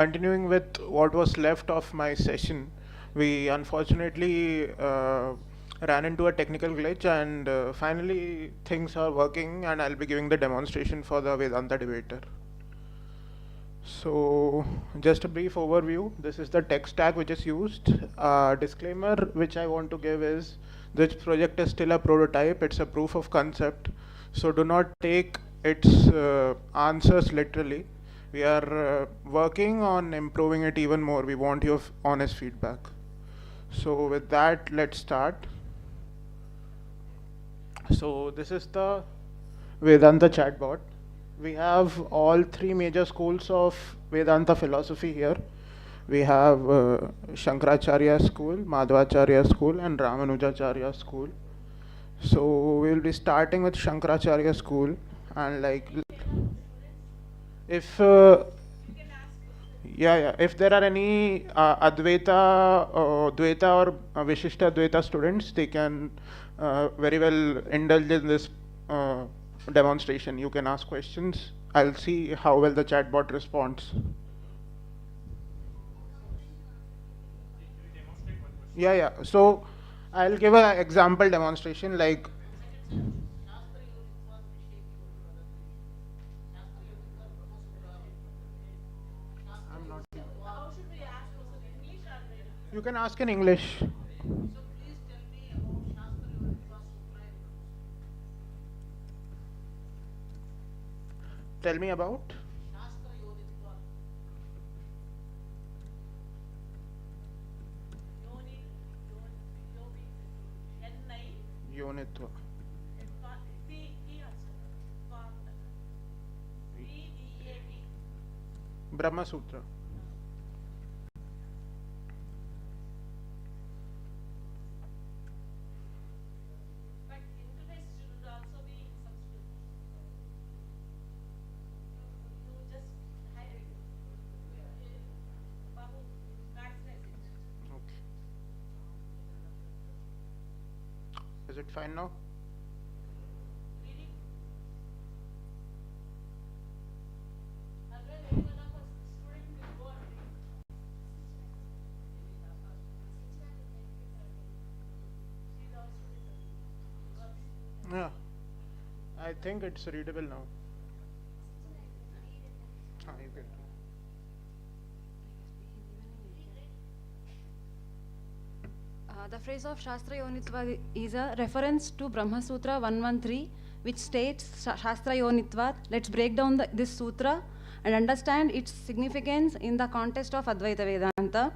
Continuing with what was left of my session, we unfortunately ran into a technical glitch, and finally things are working, and I'll be giving the demonstration for the Vedanta debater. So just a brief overview. This is the tech stack which is used. Disclaimer which I want to give is this project is still a prototype. It's a proof of concept. So do not take its answers literally. We are working on improving it even more. We want your honest feedback. So with that, let's start. So this is the Vedanta Chatbot. We have all three major schools of Vedanta philosophy here. We have Shankaracharya school, Madhvacharya school, and Ramanujacharya school. So we'll be starting with Shankaracharya school, and if if there are any Advaita, Dvaita or Vishishta Dvaita students, they can very well indulge in this demonstration. You can ask questions. I'll see how well the chatbot responds. Yeah. So I'll give an example demonstration like. I'm not. You can ask in English. Tell me about. Yonitva. Brahma Sutra. Okay. Is it fine now? Yeah. I think it's readable now. You can. The phrase of Shastra Yonitva is a reference to Brahma Sutra 113, which states Shastra Yonitva. Let's break down this sutra and understand its significance in the context of Advaita Vedanta.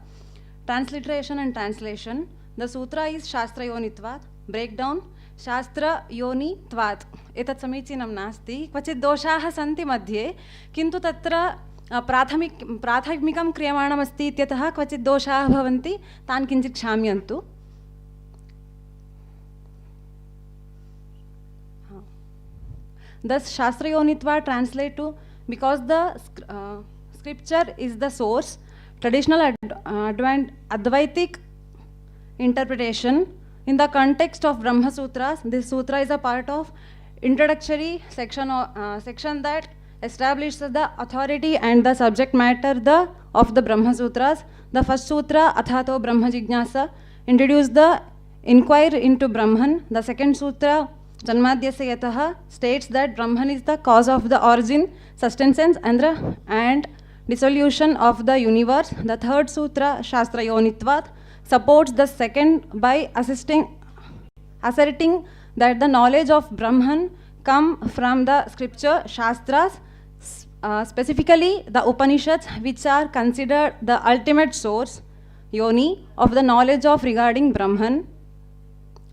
Transliteration and translation. The sutra is Shastra Yonitva. Breakdown. Shastra Yoni Tvat. एतत् समीचीनं नास्ति. क्वचित् दोषाः सन्ति मध्ये, किन्तु तत्र प्राथमिकं क्रियमाणमस्ति इत्यतः क्वचित् दोषाः भवन्ति, तान् किञ्चित् क्षाम्यन्तु. Thus Shastra Yonitva translate to, because the scripture is the source, traditional Advaitic interpretation in the context of Brahma Sutras. This sutra is a part of introductory section that establishes the authority and the subject matter of the Brahma Sutras. The first sutra, Athato Brahma Jignasa, introduced the inquiry into Brahman. The second sutra, Janmadhyasya Yataha, states that Brahman is the cause of the origin, sustenance and dissolution of the universe. The third sutra, Shastra Yonitvat, supports the second by asserting that the knowledge of Brahman come from the scripture, Shastras, specifically the Upanishads, which are considered the ultimate source, Yoni, of the knowledge of regarding Brahman.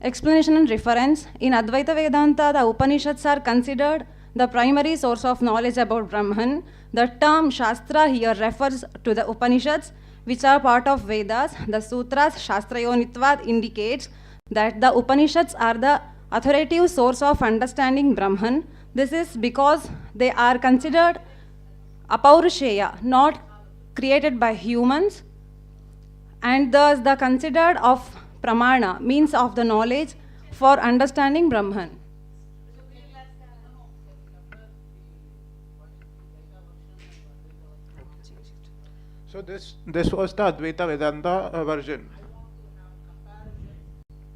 Explanation and reference. In Advaita Vedanta, the Upanishads are considered the primary source of knowledge about Brahman. The term Shastra here refers to the Upanishads, which are part of Vedas. The sutras Shastra Yonitvat indicates that the Upanishads are the authoritative source of understanding Brahman. This is because they are considered apaurisheya, not created by humans, and thus the considered of pramana, means of the knowledge for understanding Brahman. So this was the Advaita Vedanta version.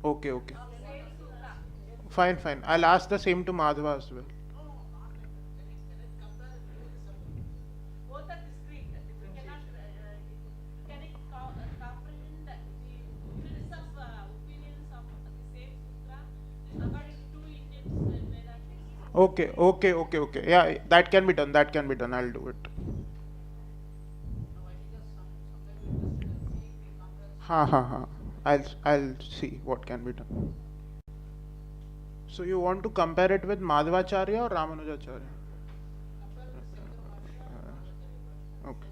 Okay, okay. Fine, fine. I'll ask the same to Madhava as well. Okay, okay, okay, okay. Yeah, that can be done. That can be done. I'll do it. Ha ha ha. I'll see what can be done. So you want to compare it with Madhvacharya or Ramanujacharya? Okay. Okay.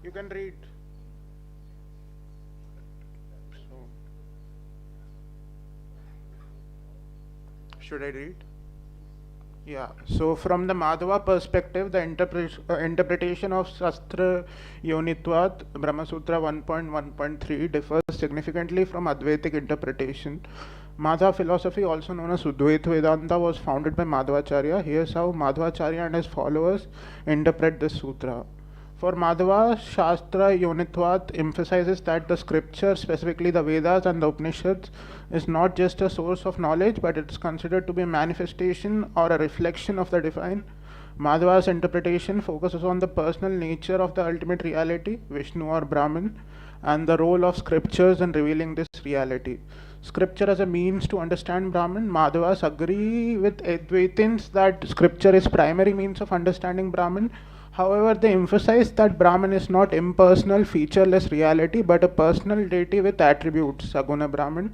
You can read. So, should I read? Yeah, so from the Madhava perspective, the interpretation of Shastra Yonitvat, Brahma Sutra 1.1.3 differs significantly from Advaitic interpretation. Madhava philosophy, also known as Udvaita Vedanta, was founded by Madhvacharya. Here's how Madhvacharya and his followers interpret this sutra. For Madhava, Shastra Yonitvat emphasizes that the scripture, specifically the Vedas and the Upanishads, is not just a source of knowledge, but it's considered to be a manifestation or a reflection of the divine. Madhava's interpretation focuses on the personal nature of the ultimate reality, Vishnu or Brahman, and the role of scriptures in revealing this reality. Scripture as a means to understand Brahman. Madhavas agree with Advaitins that scripture is primary means of understanding Brahman. However, they emphasize that Brahman is not impersonal, featureless reality, but a personal deity with attributes, Saguna Brahman,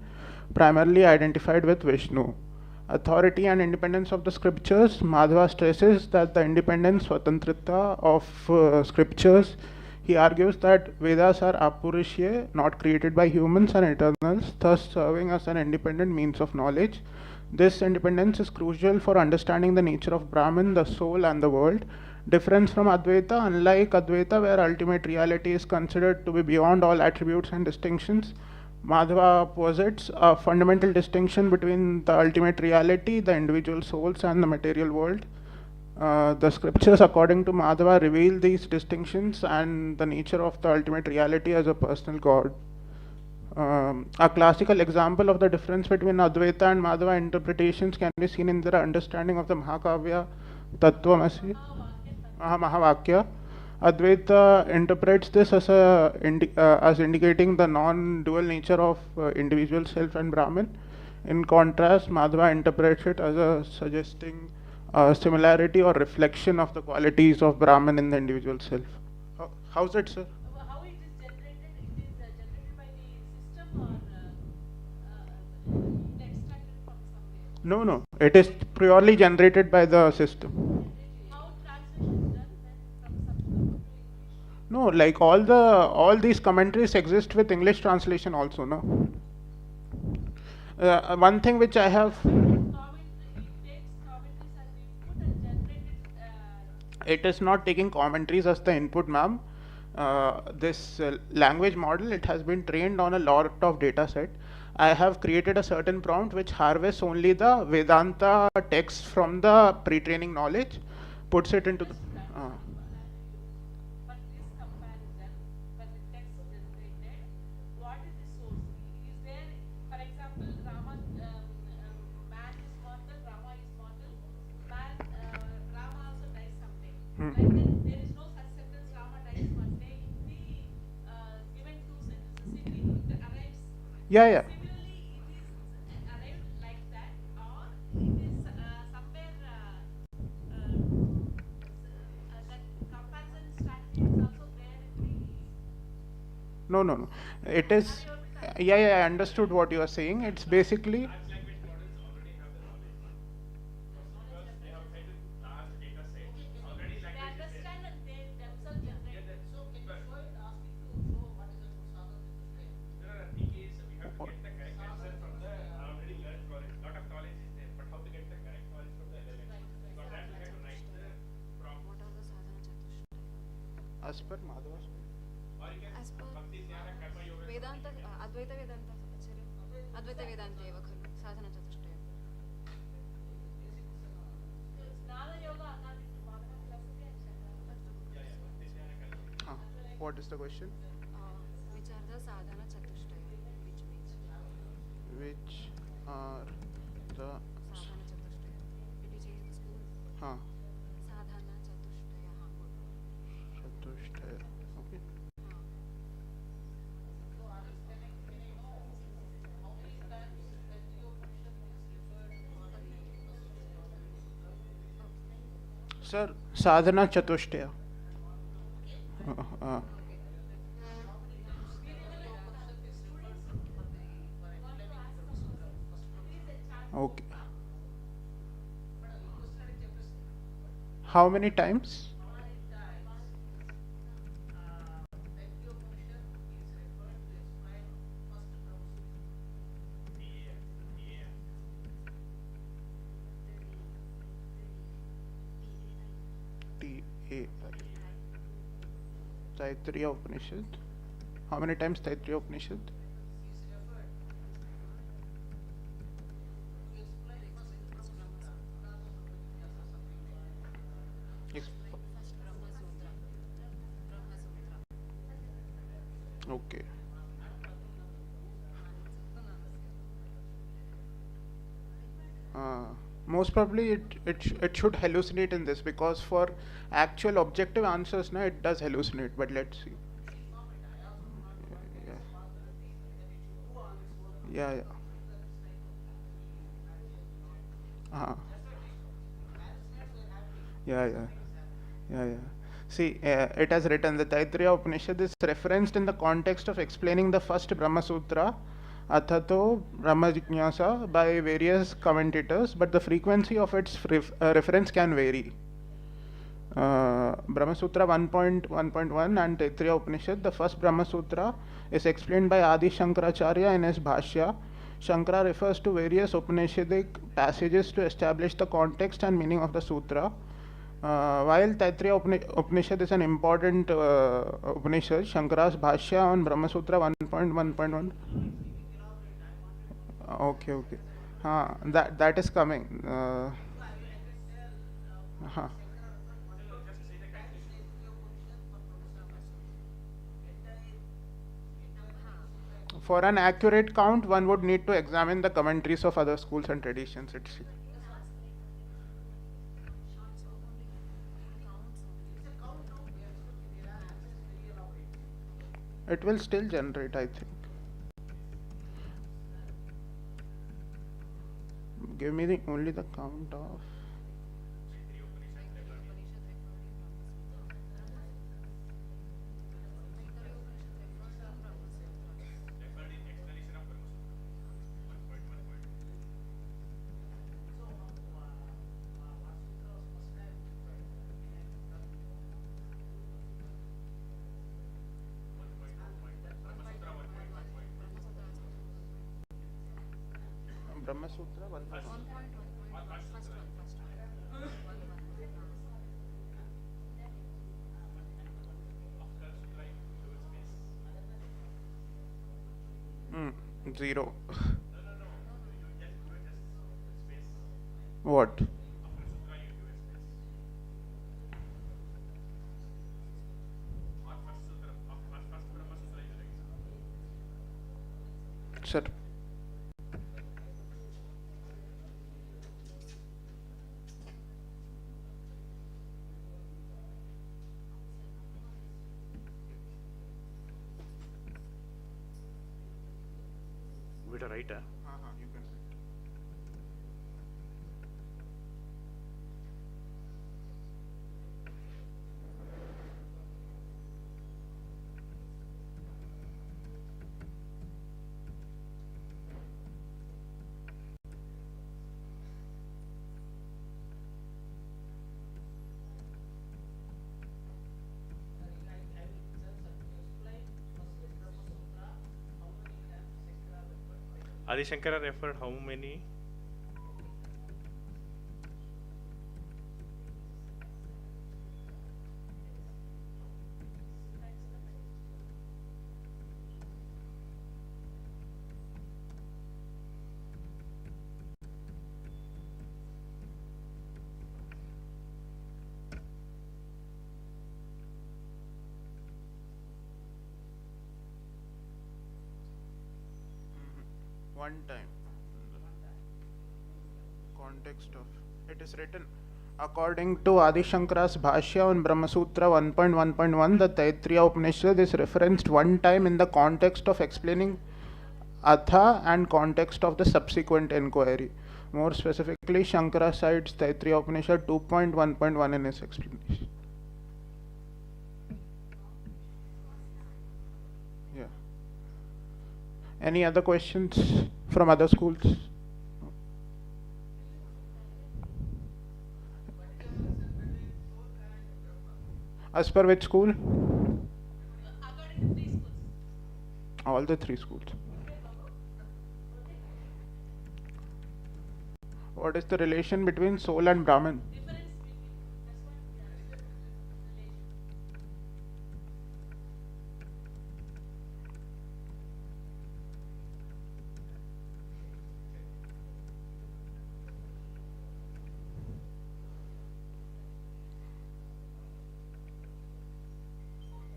primarily identified with Vishnu. Authority and independence of the scriptures. Madhava stresses that the independence, swatantrita of scriptures. He argues that Vedas are apurishya, not created by humans and eternals, thus serving as an independent means of knowledge. This independence is crucial for understanding the nature of Brahman, the soul, and the world. Difference from Advaita, unlike Advaita, where ultimate reality is considered to be beyond all attributes and distinctions, Madhava posits a fundamental distinction between the ultimate reality, the individual souls, and the material world. The scriptures, according to Madhava, reveal these distinctions and the nature of the ultimate reality as a personal God. A classical example of the difference between Advaita and Madhava interpretations can be seen in their understanding of the Mahakavya Tattvamasi, Mahavakya. Advaita interprets this as as indicating the non-dual nature of individual self and Brahman. In contrast, Madhava interprets it as a suggesting similarity or reflection of the qualities of Brahman in the individual self. How's it, sir? How it is generated? It is generated by the system or it extracted from somewhere? No, no. It is purely generated by the system. How translation is done then from Sanskrit to English? No, like all these commentaries exist with English translation also, no? One thing which I have. It takes commentaries as input and generated. It is not taking commentaries as the input, ma'am. This language model, it has been trained on a lot of data set. I have created a certain prompt which harvests only the Vedanta text from the pre-training knowledge, puts it into the. But this comparison, when the text generated, what is the source? Is there, for example, Rama, man is mortal, Rama is mortal, man, Rama also dies someday. Like there is no such sentence, Rama dies one day in the given two sentences. It arrives. Yeah, yeah. Similarly, it is arrived like that, or it is somewhere that comparison strategy is also there in the. No, no, no. It is. Yeah, yeah. I understood what you are saying. It's basically. As per Madhava's. As per Vedanta, Advaita Vedanta, Advaita Vedanta eva khalu sadhana chatushtaya. Nada yoga anadi madhava philosophy and What is the question? Which are the sadhana chatushtaya? Which are the Sadhana chatushtaya? Did you change the school? Sadhana chatushtaya. Chatushtaya. Okay. Sir, sadhana chatushtaya. Okay. How many times? T-A-I. Taittiriya Upanishad. How many times Taittiriya Upanishad? Okay. Most probably it should hallucinate in this, because for actual objective answers now it does hallucinate, but let's see. Yeah. Yeah. Yeah. Yeah. Yeah. Yeah. See, it has written the Taittiriya Upanishad is referenced in the context of explaining the first Brahma Sutra, Athato Brahma Jignasa, by various commentators, but the frequency of its reference can vary. Brahma Sutra 1.1.1 and Taittiriya Upanishad, the first Brahma Sutra, is explained by Adi Shankaracharya in his Bhashya. Shankara refers to various Upanishadic passages to establish the context and meaning of the sutra. While Taittiriya Upanishad is an important Upanishad, Shankara's Bhashya on Brahma Sutra 1.1.1. Okay. That is coming. For an accurate count, one would need to examine the commentaries of other schools and traditions. It will still generate, I think. Give me only the count of. Brahma Sutra 1.1. Zero. What? Sir. With a writer. You can. Adi Shankara referred how many? One time. Context of it is written according to Adi Shankara's Bhashya on Brahma Sutra 1.1.1, the Taittiriya Upanishad is referenced one time in the context of explaining Atha and context of the subsequent inquiry. More specifically, Shankara cites Taittiriya Upanishad 2.1.1 in his explanation. Yeah. Any other questions from other schools? As per which school? According to three schools. All the three schools. What is the relation between soul and Brahman? Difference between, that's what we are relation.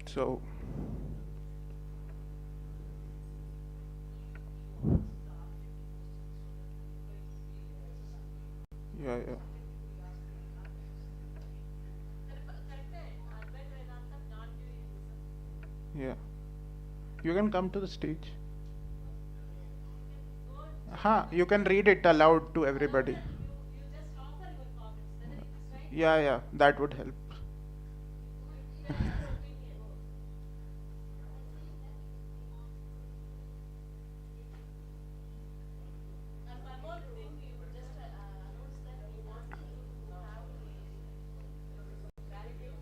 So, yeah. Correct. Advaita Vedanta, non-dualism. Yeah. You can come to the stage. Go, You can read it aloud to everybody. you just offer your comments, whether it is right. Yeah, that would help. That is your opinion. And one more thing, you just announced that you want to have validate.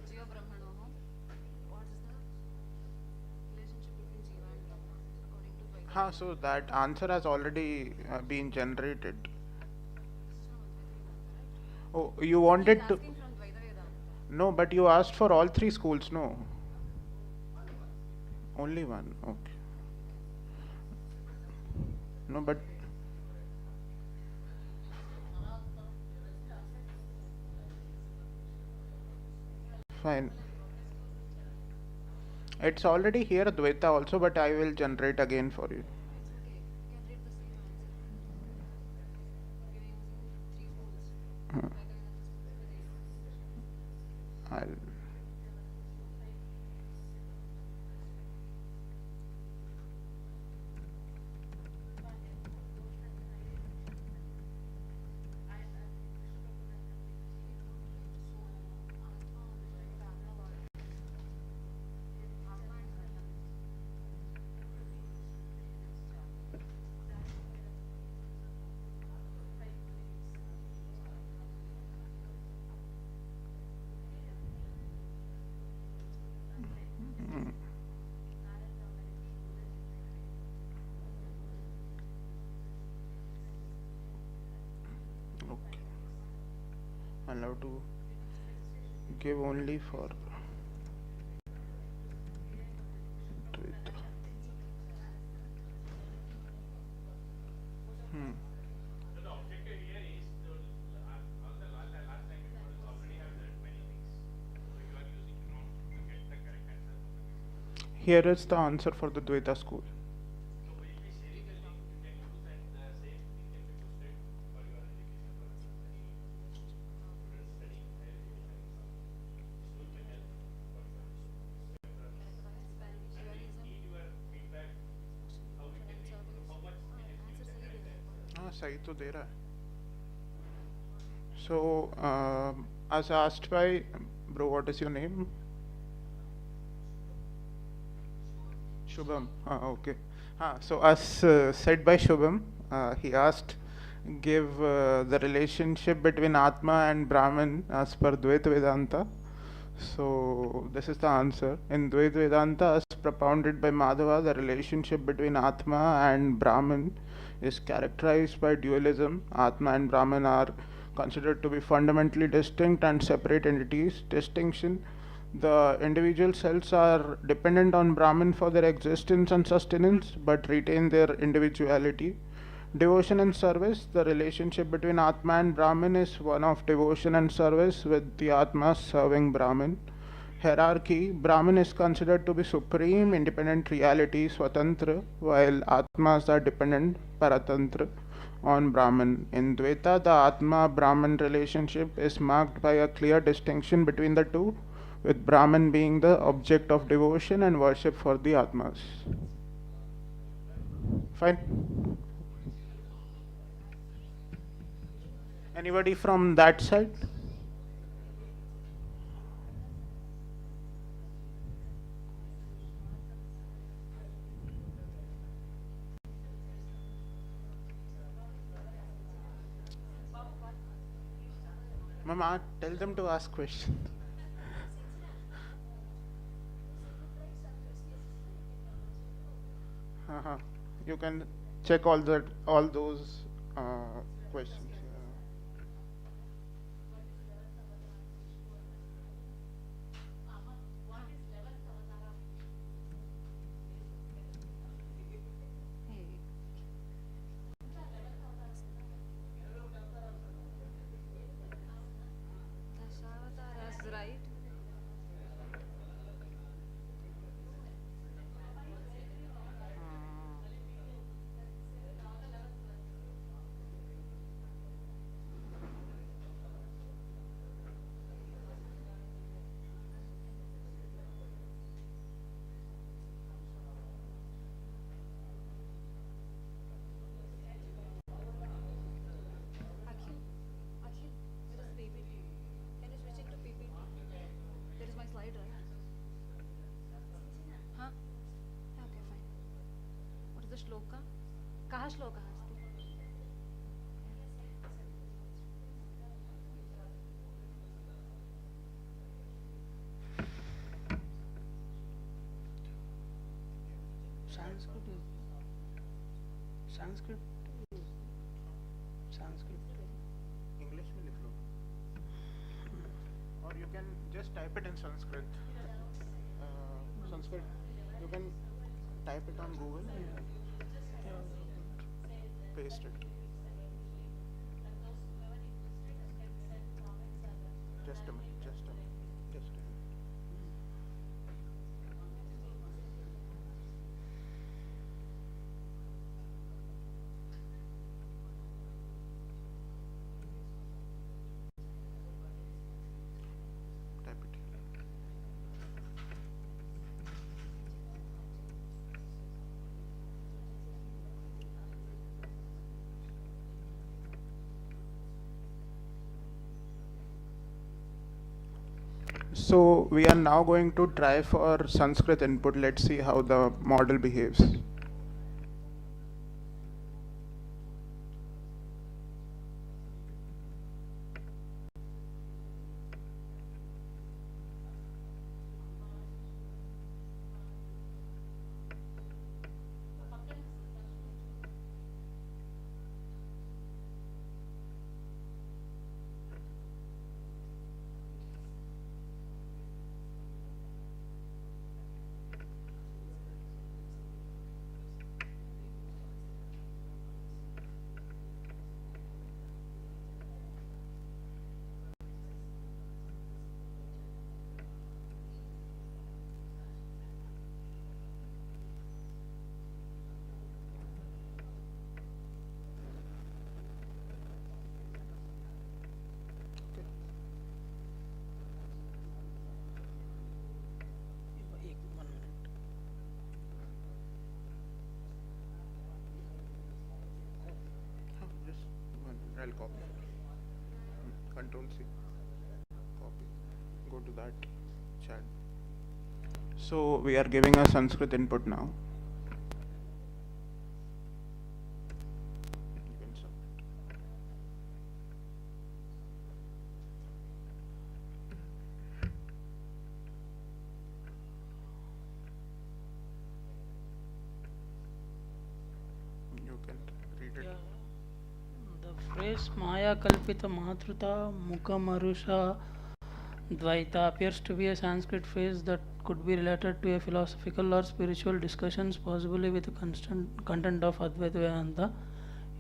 Jiva Brahmanoho. What is the relationship between Jiva and Brahma according to Dvaita? So that answer has already been generated. Oh, you wanted He's to? asking from Dvaita Vedanta. No, but you asked for all three schools, no? Only one, okay. No, but fine. It's already here, Dvaita also, but I will generate again for you. Okay, you can read the same answer. We are using three schools. Uh, Dvaita Vedanta school. I'll. Mm, Okay. Allowed to give only for Twitter. Hmm. So the objective here is to all the last time before is already have done many things. So you are using wrong to get the correct answer from the question. Here is the answer for the Dvaita school. So will you be sharing the link you can use and the same thing can be posted for your education purposes? Any students studying higher education in some school may help for your Spanish. and we need your feedback how we can improve, how much can you give the correct answer. सही तो दे रहा है. So, as asked by, bro, what is your name? Shubham. Okay. So as said by Shubham, he asked, give the relationship between Atma and Brahman as per Dvaita Vedanta. So this is the answer. In Dvaita Vedanta, as propounded by Madhava, the relationship between Atma and Brahman is characterized by dualism. Atma and Brahman are considered to be fundamentally distinct and separate entities. Distinction: the individual cells are dependent on Brahman for their existence and sustenance, but retain their individuality. Devotion and service: the relationship between Atma and Brahman is one of devotion and service, with the Atma serving Brahman. Hierarchy: Brahman is considered to be supreme, independent reality, Swatantra, while Atmas are dependent, Paratantra, on Brahman. In Dvaita, the Atma Brahman relationship is marked by a clear distinction between the two, with Brahman being the object of devotion and worship for the Atmas. Fine. Anybody from that side? Mama, tell them to ask questions. Uh-huh. You can check all those questions. Hey. Dashavataras, right? Akhil, Akhil, where is PPT? Can you switch it to PPT? There is my slide, right? Huh? Yeah, okay, fine. What is the shloka? Kaha shloka asti? Sanskrit is Sanskrit is Sanskrit. English में लिख लो. Or you can just type it in Sanskrit. Sanskrit. You can type it on Google and paste it. Just a minute. Just a minute. Just a minute. Type it here. So we are now going to try for Sanskrit input. Let's see how the model behaves. I'll copy. Control C. Copy. Go to that chat. So we are giving a Sanskrit input now. You can submit. You can read phrase Maya Kalpita Matruta Mukha Marusha Dvaita appears to be a Sanskrit phrase that could be related to a philosophical or spiritual discussions, possibly with the constant content of Advaita Vedanta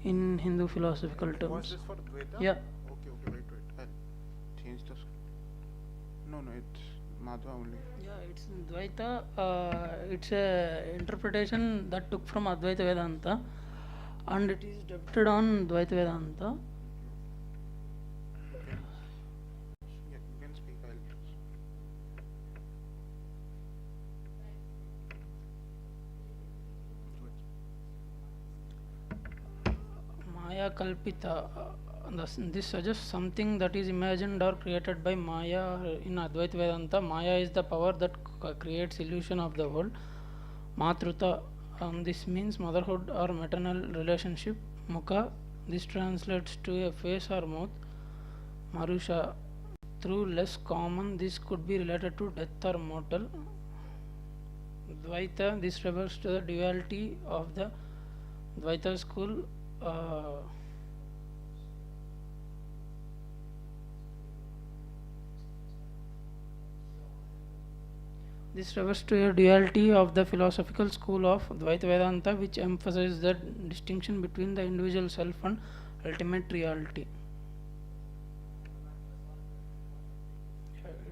in Hindu philosophical terms. Was this for Dvaita? Yeah. Okay, wait. I'll change the script. No, it's Madhva only. Yeah, it's Dvaita. It's a interpretation that took from Advaita Vedanta, and it is depicted on Dvaita Vedanta. Yeah, you can speak. Maya Kalpita. This suggests something that is imagined or created by Maya. In Advaita Vedanta, Maya is the power that creates illusion of the world. Matruta, this means motherhood or maternal relationship. Mukha, this translates to a face or mouth. Marusha, through less common, this could be related to death or mortal. Dvaita, this refers to the duality of the Dvaita school. This refers to a duality of the philosophical school of Dvaita Vedanta, which emphasizes the distinction between the individual self and ultimate reality.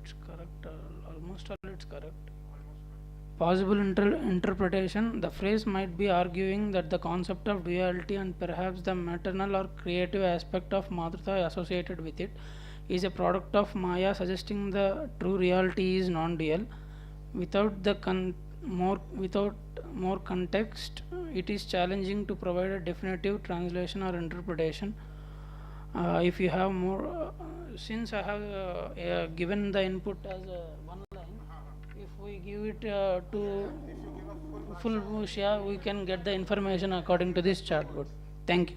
It's correct, almost all it's correct. Possible interpretation, the phrase might be arguing that the concept of duality and perhaps the maternal or creative aspect of Madhurta associated with it is a product of Maya, suggesting the true reality is non-dual. Without more context, it is challenging to provide a definitive translation or interpretation. If you have more, since I have given the input as one line, if we give it to full bush, we can get the information according to this chatbot. Thank you.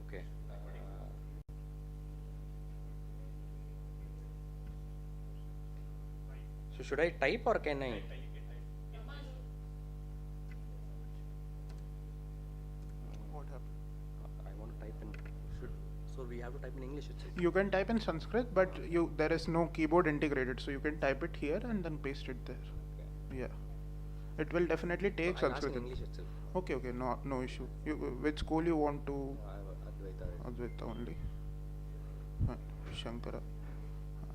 Okay. So should I type or can I? What happened? I want to type in. So we have to type in English itself. You can type in Sanskrit, but there is no keyboard integrated, so you can type it here and then paste it there. Okay. Yeah. It will definitely take So I'm Sanskrit. asking English itself. Okay, no issue. Which school you want to? I have Advaita. Advaita only. Shankara.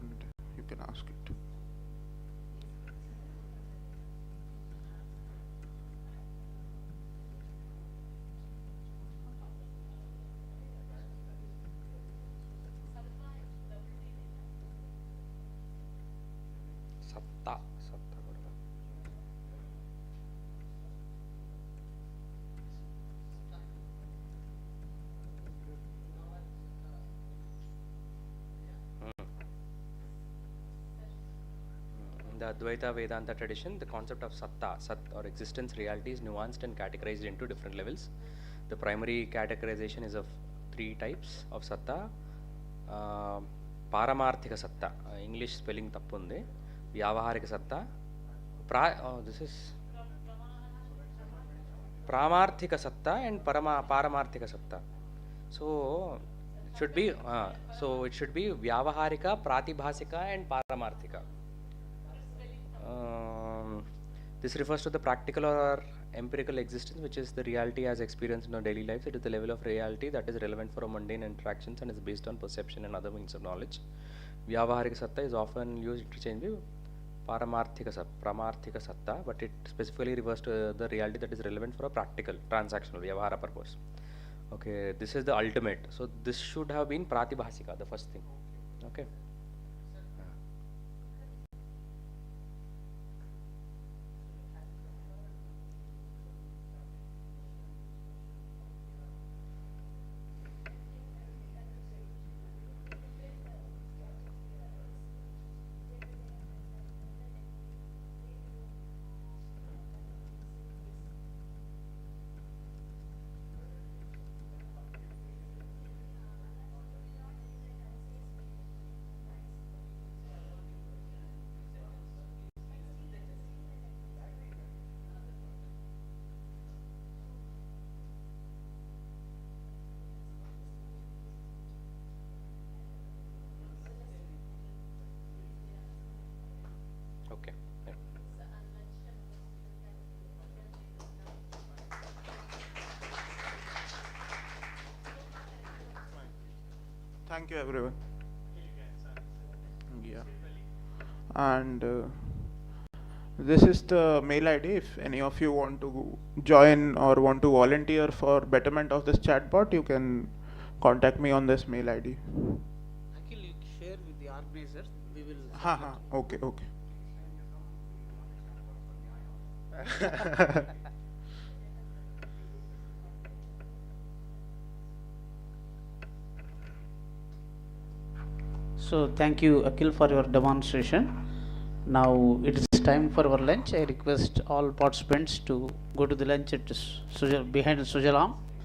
And you can ask it. Satta ಕೊಡ್ತಾ. In the Advaita Vedanta tradition, the concept of satta, sat or existence, reality is nuanced and categorized into different levels. The primary categorization is of three types of satta. Paramarthika satta, English spelling tappu undi. Vyavaharika satta. This is Pramarthika satta and Paramarthika satta. So it should be Vyavaharika, Pratibhasika and Paramarthika. This refers to the practical or empirical existence, which is the reality as experienced in our daily lives. It is the level of reality that is relevant for our mundane interactions and is based on perception and other means of knowledge. Vyavaharika satta is often used interchangeably Pramarthika satta, but it specifically refers to the reality that is relevant for a practical, transactional, vyavahara purpose. Okay, this is the ultimate. So this should have been Pratibhasika, the first thing. Okay. Thank you, everyone. Yeah. And this is the mail ID. If any of you want to join or want to volunteer for betterment of this chatbot, you can contact me on this mail ID. Actually, you share with the organizers. We will. Ha. Okay. So thank you, Akhil, for your demonstration. Now it is time for our lunch. I request all participants to go to the lunch at behind Sujalam.